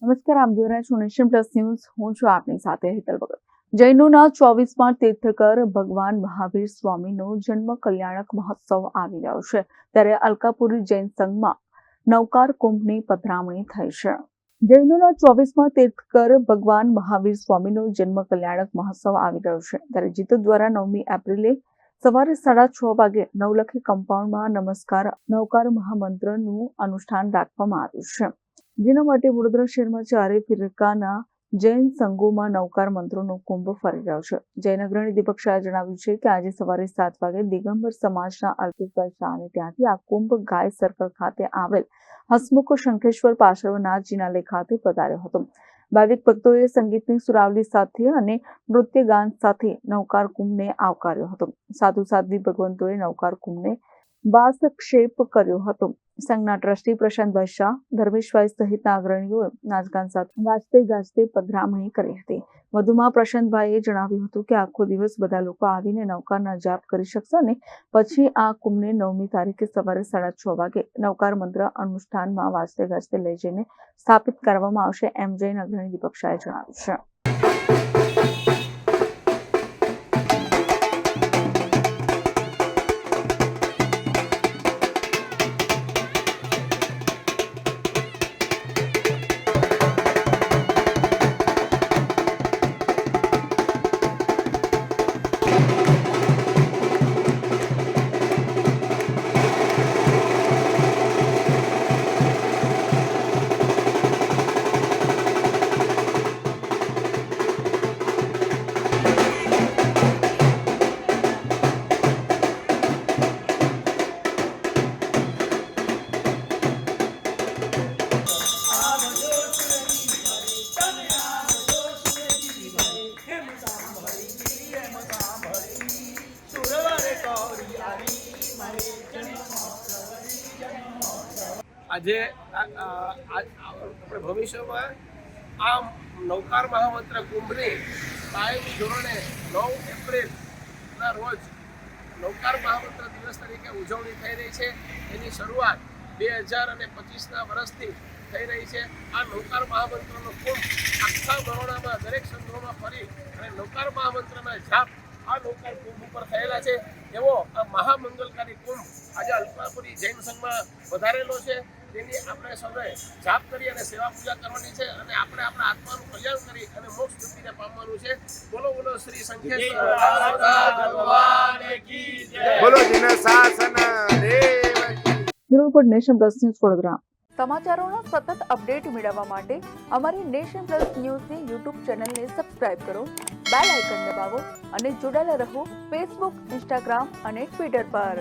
નમસ્કાર, આપ જોઈ રહ્યા છો નેશન પ્લસ ન્યૂઝ. હું છું આપની સાથે હેતલ ભગત. જૈનોના 24માં તીર્થકર ભગવાન મહાવીર સ્વામીનો જન્મ કલ્યાણક મહોત્સવ આવી રહ્યો છે, ત્યારે અલકાપુરી જૈન સંઘમાં નવકાર કુંભની પધરામણી થઈ છે. જૈનોના 24માં તીર્થકર ભગવાન મહાવીર સ્વામીનો જન્મ કલ્યાણક મહોત્સવ આવી રહ્યો છે, ત્યારે જીતો દ્વારા 9મી એપ્રિલે સવારે 6:30 વાગે નવલખી કમ્પાઉન્ડમાં નવકાર મહામંત્રનું અનુષ્ઠાન રાખવામાં આવ્યું છે, જેના માટે વડોદરા શહેરમાં ચારે ફિરકાના જૈન સંઘોમાં નવકાર મંત્રોનો કુંભ ફરી રહ્યો છે. જૈન અગ્રણી દીપક શાહે જણાવ્યું છે કે આજે સવારે 7 વાગે દિગંબર સમાજના અલ્પેશભાઈ શાહને ત્યાંથી આ કુંભ ગાય સર્કલ ખાતે આવેલ હસમુખ શંખેશ્વર પાર્શ્વનાથજીના લેખ ખાતે પધાર્યો હતો. ભાવિક ભક્તોએ સંગીતની સુરાવલી સાથે અને નૃત્ય ગાન સાથે નવકાર કુંભને આવકાર્યો હતો. સાધુ સાધ્વી ભગવંતોએ નવકાર કુંભને વાસક્ષેપ કર્યો હતો. સંઘના ટ્રસ્ટી પ્રશાંતભાઈ શાહ, ધર્મેશભાઈ સહિતના અગ્રણીઓએ નાચગાન સાથે વાજતે ગાજતે પધરામણી કરી હતી. વધુમાં પ્રશાંતભાઈએ જણાવ્યું હતું કે આખો દિવસ બધા લોકો આવીને નવકારના જાપ કરી શકશે અને પછી આ કુંભને 9મી તારીખે સવારે 6:30 વાગે નવકાર મંત્ર અનુષ્ઠાનમાં વાજતે ગાજતે લઈ જઈને સ્થાપિત કરવામાં આવશે, એમ જૈન અગ્રણી દીપક શાહે જણાવ્યું છે. આજે આપણે ભવિષ્યમાં આ નવકાર મહામંત્ર કુંભની કાયમી ધોરણે 9 એપ્રિલના રોજ નવકાર મહામંત્ર દિવસ તરીકે ઉજવણી થઈ રહી છે. એની શરૂઆત 2025ના વર્ષથી થઈ રહી છે. આ નવકાર મહામંત્રનો કુંભ આખા બરોડામાં દરેક સંઘોમાં ફરી અને નવકાર મહામંત્રના જાપ આ નવકાર કુંભ ઉપર થયેલા છે. એવો આ મહામંગલકારી કુંભ આજે અલકાપુરી જૈન સંઘમાં વધારેલો છે. તેની આપણે સૌએ જાપ કરી અને સેવા પૂજા કરવાની છે અને આપણે આપણા આત્માનું કલ્યાણ કરી અને મોક્ષ મુક્તિને પામવાનું છે. બોલો બોલો શ્રી શંખેશ્વર ભગવાન કી જય. બોલો જીના શાસન દેવ bureau report, nation plus news, Vadodara. સમાચારોના સતત અપડેટ મેળવવા માટે અમારી નેશન પ્લસ ન્યૂઝની યુટ્યુબ ચેનલને સબસ્ક્રાઇબ કરો, બેલ આઇકન દબાવો અને જોડાયેલા રહો ફેસબુક, ઇન્સ્ટાગ્રામ અને ટ્વિટર પર.